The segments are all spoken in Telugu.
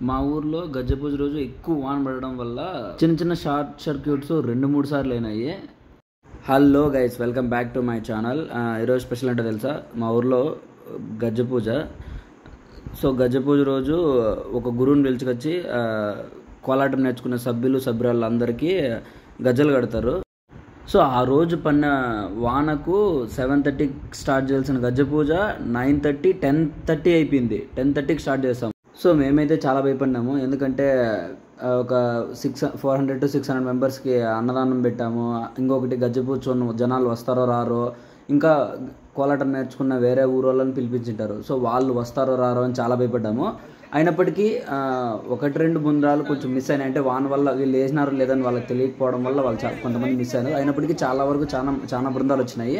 మా ఊర్లో గజ్జ పూజ రోజు ఎక్కువ వాన పడడం వల్ల చిన్న చిన్న షార్ట్ సర్క్యూట్స్ 2-3 సార్లు అయినాయి. Hello guys, welcome back to my channel. ఈరోజు స్పెషల్ అంటే తెలుసా, మా ఊర్లో గజ్జ పూజ. సో గజ్జ పూజ రోజు ఒక గురువుని పిలుచుకొచ్చి కోలాటం నేర్చుకున్న సభ్యురాళ్ళు అందరికీ గజ్జలు కడతారు. సో ఆ రోజు పడిన వానకు 7:30కి స్టార్ట్ చేయాల్సిన గజ్జ పూజ 9:30, 10:30 అయిపోయింది. 10:30కి స్టార్ట్ చేస్తాం. సో మేమైతే చాలా భయపడినాము, ఎందుకంటే ఒక 400 to 600 మెంబర్స్కి అన్నదానం పెట్టాము. ఇంకొకటి గజ్జ పూజ జనాలు వస్తారో రారో, ఇంకా కోలాటం నేర్చుకున్న వేరే ఊరోళ్ళని పిలిపించింటారు. సో వాళ్ళు వస్తారో రారో అని చాలా భయపడ్డాము. అయినప్పటికీ 1-2 బృందాలు కొంచెం మిస్ అయినాయి. అంటే వాన వల్ల వీళ్ళు వేసినారో లేదని వాళ్ళకి తెలియకపోవడం వల్ల వాళ్ళు కొంతమంది మిస్ అయినారు. అయినప్పటికీ చాలా వరకు చాలా బృందాలు వచ్చినాయి.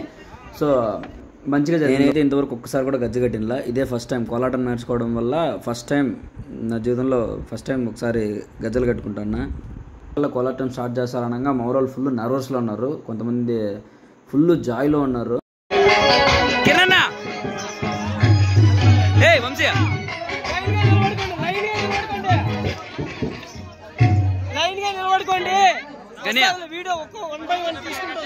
సో మంచిగా జరిగింది. నేనైతే ఇంతవరకు ఒక్కసారి కూడా గజ్జ కట్టినలా. ఇదే ఫస్ట్ టైం కోలాటం నేర్చుకోవడం వల్ల, ఫస్ట్ టైం నా జీవితంలో ఒకసారి గజ్జలు కట్టుకుంటాను. కోలాటం స్టార్ట్ చేస్తారనగా మా ఊరోళ్ళు ఫుల్ నర్వస్లో ఉన్నారు, కొంతమంది ఫుల్ జాయ్లో ఉన్నారు. వీడియో 1 by 1 తీసుకుంటూ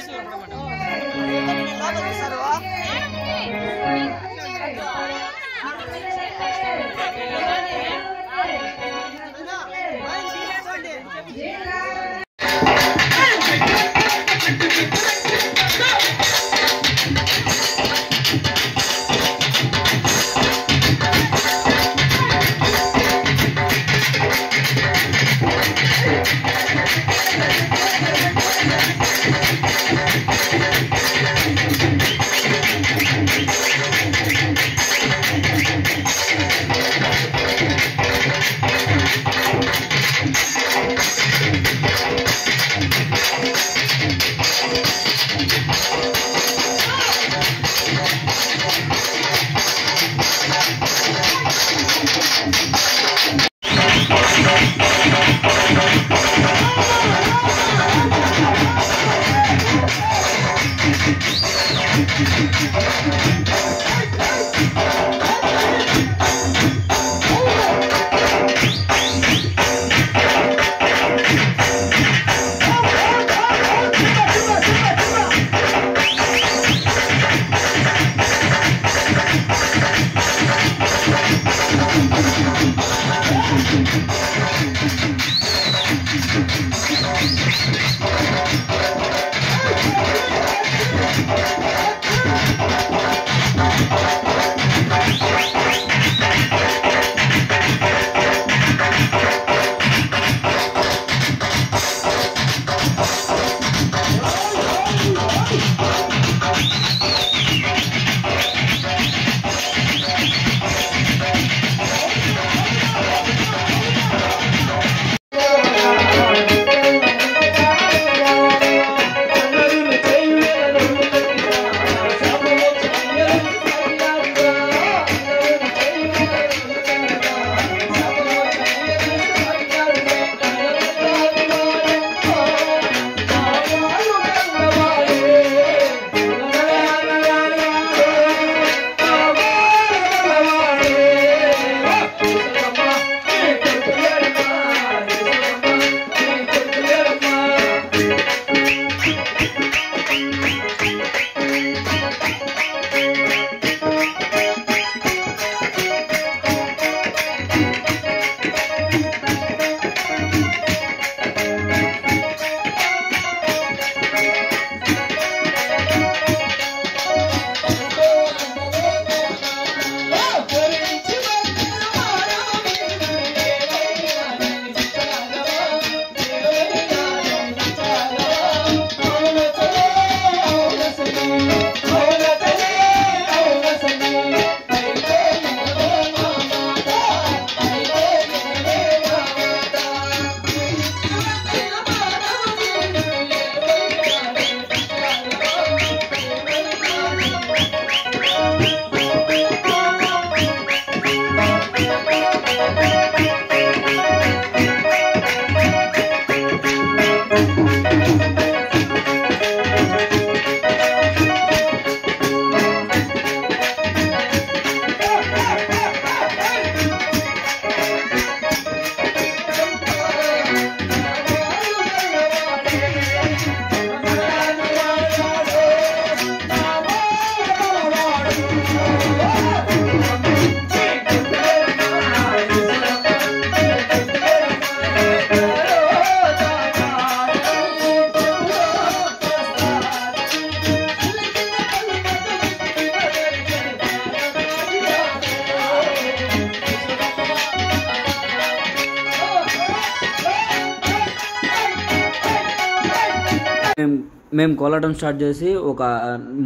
మేము కోలాటం స్టార్ట్ చేసి ఒక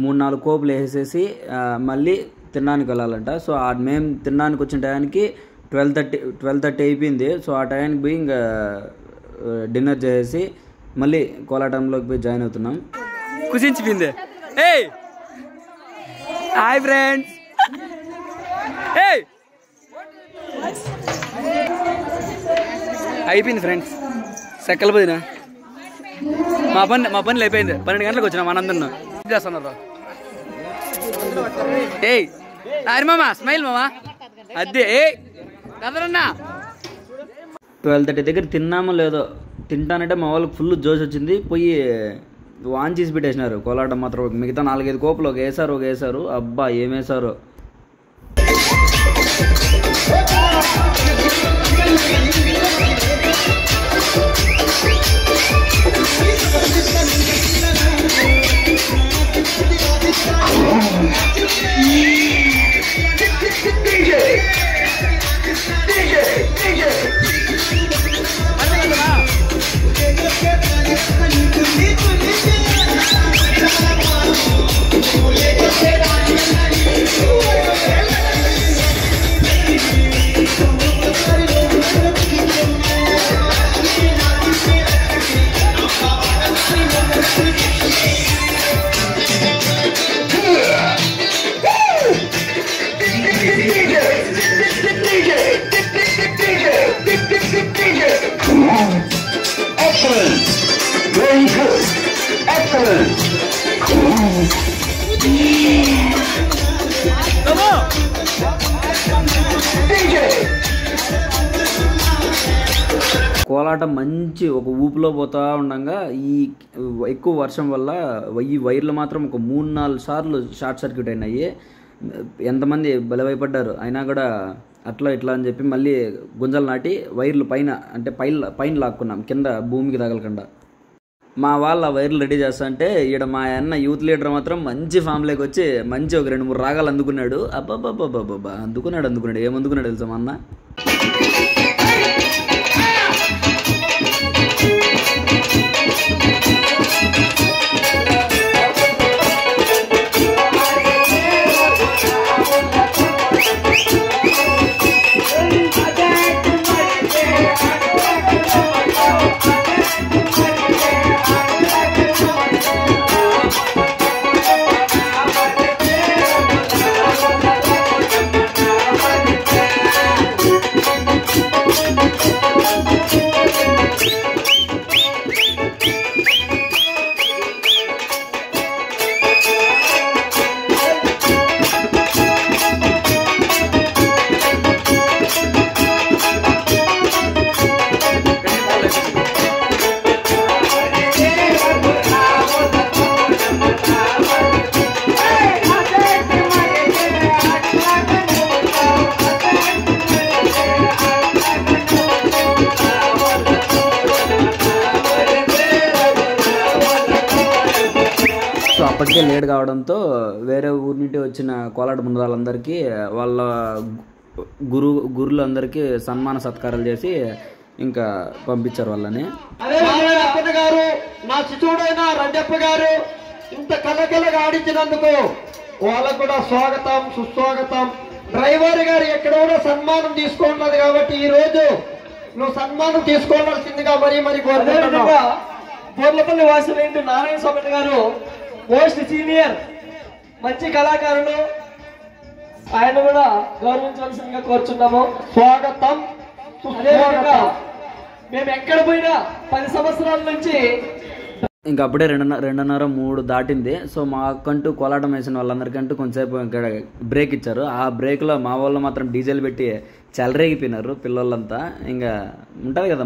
3-4 కోపులు వేసేసి మళ్ళీ తినడానికి వెళ్ళాలంట. సో మేము తినడానికి వచ్చిన టయానికి 12:30 అయిపోయింది. సో ఆ టయానికి పోయి ఇంకా డిన్నర్ చేసేసి మళ్ళీ కోలాటంలోకి పోయి జాయిన్ అవుతున్నాం. కుసించిపోయింది. Hi friends. అయిపోయింది ఫ్రెండ్స్, సెక్కలు పోయినా మా పనులు అయిపోయింది. 12 గంటలకు వచ్చినా మనందరిని చేస్తున్నారు. మామా స్మైల్ మామా అదే కదరన్నా. 12:30 దగ్గర తిన్నామో లేదో, తింటానంటే మా వాళ్ళకి ఫుల్ జోష్ వచ్చింది. పోయి వాన్ చేసి పెట్టేసినారు కోలాటం మాత్రం. మిగతా 4-5 కోపులు ఒక వేసారు. అబ్బా ఏం వేసారు. కోలాటం మంచి ఒక ఊపులో పోతా ఉండగా ఈ ఎక్కువ వర్షం వల్ల ఈ వైర్లు మాత్రం ఒక 3-4 సార్లు షార్ట్ సర్క్యూట్ అయినాయి. ఎంతమంది బలవైపడ్డారు. అయినా కూడా అట్లా ఇట్లా అని చెప్పి మళ్ళీ గుంజలు నాటి వైర్లు పైన లాక్కున్నాం, కింద భూమికి తగలకుండా. మా వాళ్ళ వైర్లు రెడీ చేస్తా అంటే ఈడ మా అన్న యూత్ లీడర్ మాత్రం మంచి ఫామ్లోకి వచ్చి మంచి ఒక 2-3 రాగాలు అందుకున్నాడు. అబ్బాబ్బాబ్బాబ్బా అందుకున్నాడు. ఏమందుకున్నాడు తెలుసా మా అన్న? అప్పటికే లేట్ కావడంతో వేరే ఊరి నుండి వచ్చిన కోలాట బృందాలందరికీ వాళ్ళ గురులందరికీ సన్మాన సత్కారాలు చేసి ఇంకా పంపించారు వాళ్ళని. గారు నా శిశుడైన రంజప్ప గారు ఇంత కలకలగా ఆడించినందుకు వాళ్ళకు కూడా స్వాగతం సుస్వాగతం. డ్రైవర్ గారు ఎక్కడ కూడా సన్మానం తీసుకున్నది కాబట్టి ఈ రోజు నువ్వు సన్మానం తీసుకోవాల్సిందిగా మరి కోరుకుంటున్నావు. బోర్లపల్లి వాసులేంటి నారాయణ స్వామి గారు మోస్ట్ సీనియర్ మంచి కళాకారులు, ఆయన కూడా గౌరవించవలసిందిగా కోరుచున్నాము. స్వాగతం. మేము ఎక్కడ పోయినా 10 సంవత్సరాల నుంచి ఇంకా అప్పుడే 2:30-3 దాటింది. సో మాకంటూ కోలాటం వేసిన వాళ్ళందరికంటూ కొంచెంసేపు ఇక్కడ బ్రేక్ ఇచ్చారు. ఆ బ్రేక్లో మా వాళ్ళు మాత్రం డీజేలు పెట్టి చెలరేగిపోయినారు పిల్లలంతా. ఇంకా ఉంటుంది కదా